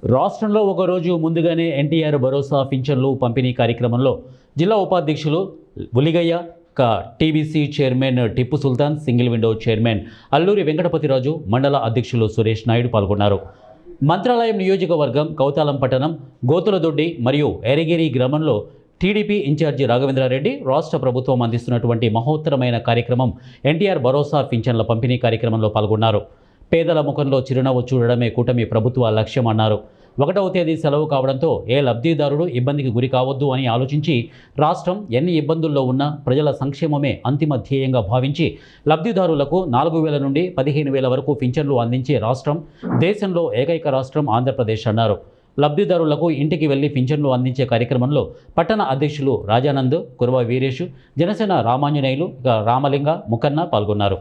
రాష్ట్రంలో ఒకరోజు ముందుగానే ఎన్టీఆర్ భరోసా పింఛన్లు పంపిణీ కార్యక్రమంలో జిల్లా ఉపాధ్యక్షులు Uligayya, TBC chairman Tipu Sultan, single window chairman Alluri Venkatapathiraju, మండల అధ్యక్షులు సురేష్ నాయుడు పాల్గొన్నారు. మంత్రాలయం నియోజకవర్గం కౌతాలం పట్టణం గోతులదొడ్డి మరియు ఎరగిరి గ్రామంలో టీడీపీ ఇన్ఛార్జి రాఘవేంద్రారెడ్డి రాష్ట్ర ప్రభుత్వం అందిస్తున్నటువంటి మహోత్తరమైన కార్యక్రమం ఎన్టీఆర్ భరోసా పింఛన్ల పంపిణీ కార్యక్రమంలో పాల్గొన్నారు. పేదల ముఖంలో చిరునవ్వు చూడడమే కూటమి ప్రభుత్వ లక్ష్యం అన్నారు. 1వ తేదీ సెలవు కావడంతో ఏ లబ్ధిదారుడు ఇబ్బందికి గురి కావద్దు అని ఆలోచించి రాష్ట్రం ఎన్ని ఇబ్బందుల్లో ఉన్నా ప్రజల సంక్షేమమే అంతిమ ధ్యేయంగా భావించి లబ్ధిదారులకు 4,000 నుండి 15,000 వరకు పింఛన్లు అందించే రాష్ట్రం దేశంలో ఏకైక రాష్ట్రం ఆంధ్రప్రదేశ్ అన్నారు. లబ్ధిదారులకు ఇంటికి వెళ్లి పింఛన్లు అందించే కార్యక్రమంలో పట్టణ అధ్యక్షులు రాజానంద్, కురవ వీరేష్, జనసేన రామాంజనేయులు, రామలింగ, ముకన్న పాల్గొన్నారు.